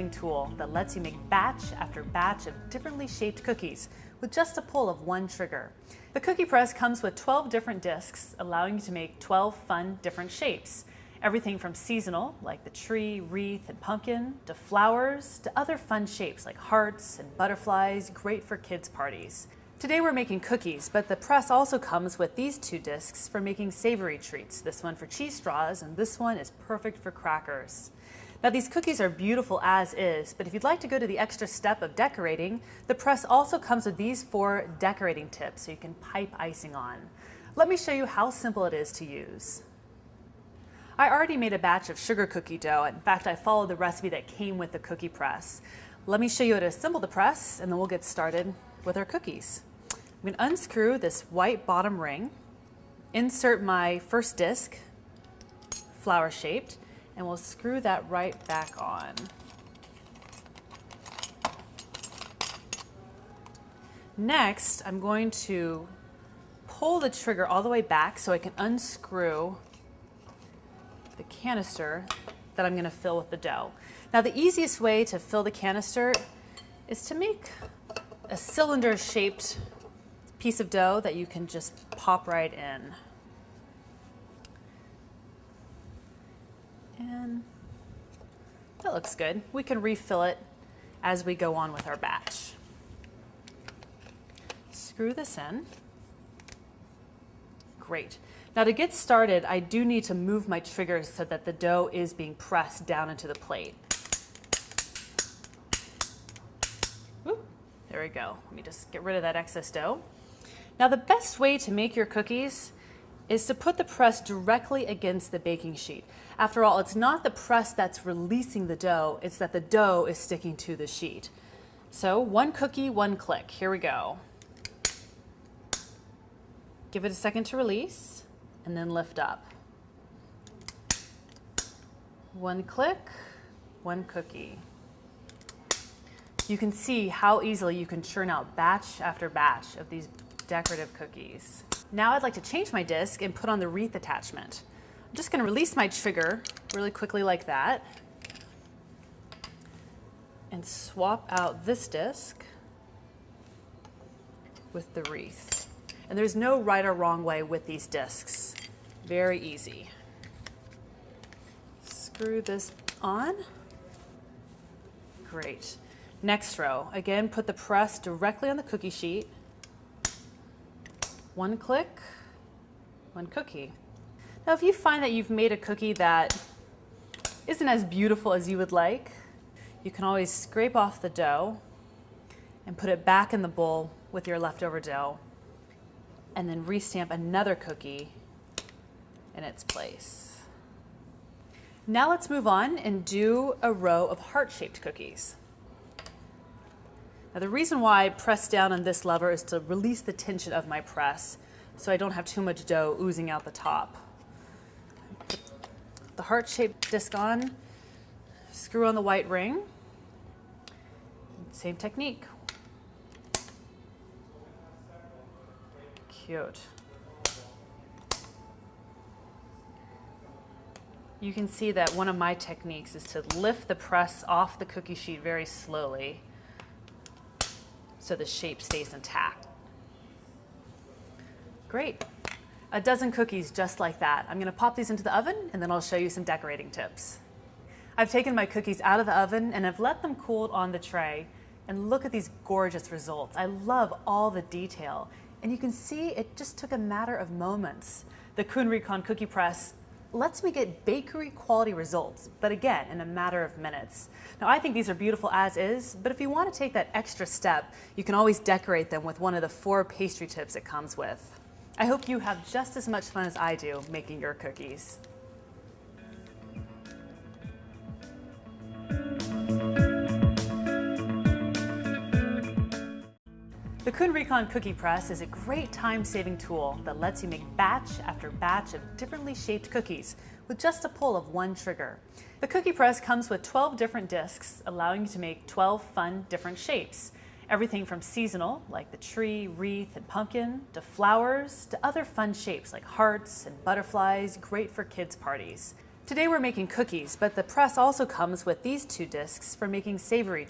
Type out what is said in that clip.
time-saving tool that lets you make batch after batch of differently shaped cookies with just a pull of one trigger. The cookie press comes with 12 different discs, allowing you to make 12 fun different shapes. Everything from seasonal, like the tree, wreath, and pumpkin, to flowers, to other fun shapes like hearts and butterflies, great for kids' parties. Today we're making cookies, but the press also comes with these two discs for making savory treats. This one for cheese straws, and this one is perfect for crackers. Now these cookies are beautiful as is, but if you'd like to go to the extra step of decorating, the press also comes with these 4 decorating tips so you can pipe icing on. Let me show you how simple it is to use. I already made a batch of sugar cookie dough. In fact, I followed the recipe that came with the cookie press. Let me show you how to assemble the press, and then we'll get started with our cookies. I'm going to unscrew this white bottom ring, insert my first disc, flower shaped, and we'll screw that right back on. Next, I'm going to pull the trigger all the way back so I can unscrew the canister that I'm going to fill with the dough. Now the easiest way to fill the canister is to make a cylinder-shaped piece of dough that you can just pop right in. And that looks good. We can refill it as we go on with our batch. Screw this in. Great. Now to get started, I do need to move my trigger so that the dough is being pressed down into the plate. Whoop, there we go. Let me just get rid of that excess dough. Now the best way to make your cookies is to put the press directly against the baking sheet. After all, it's not the press that's releasing the dough, it's that the dough is sticking to the sheet. So one cookie, one click. Here we go. Give it a second to release, and then lift up. One click, one cookie. You can see how easily you can churn out batch after batch of these decorative cookies. Now I'd like to change my disc and put on the wreath attachment. I'm just going to release my trigger really quickly like that and swap out this disc with the wreath. And there's no right or wrong way with these discs. Very easy. Screw this on. Great. Next row. Again, put the press directly on the cookie sheet. One click, one cookie. Now if you find that you've made a cookie that isn't as beautiful as you would like, you can always scrape off the dough and put it back in the bowl with your leftover dough, and then restamp another cookie in its place. Now let's move on and do a row of heart-shaped cookies. Now the reason why I press down on this lever is to release the tension of my press so I don't have too much dough oozing out the top. Put the heart-shaped disc on, screw on the white ring. Same technique. Cute. You can see that one of my techniques is to lift the press off the cookie sheet very slowly so the shape stays intact. Great. A dozen cookies just like that. I'm going to pop these into the oven and then I'll show you some decorating tips. I've taken my cookies out of the oven and have let them cool on the tray, and look at these gorgeous results. I love all the detail, and you can see it just took a matter of moments. The Kuhn Rikon cookie press lets me get bakery quality results, but again, in a matter of minutes. Now I think these are beautiful as is, but if you want to take that extra step, you can always decorate them with one of the 4 pastry tips it comes with. I hope you have just as much fun as I do making your cookies. The Kuhn Rikon cookie press is a great time-saving tool that lets you make batch after batch of differently shaped cookies with just a pull of one trigger. The cookie press comes with 12 different discs, allowing you to make 12 fun different shapes. Everything from seasonal, like the tree, wreath, and pumpkin, to flowers, to other fun shapes like hearts and butterflies, great for kids' parties. Today we're making cookies, but the press also comes with these two discs for making savory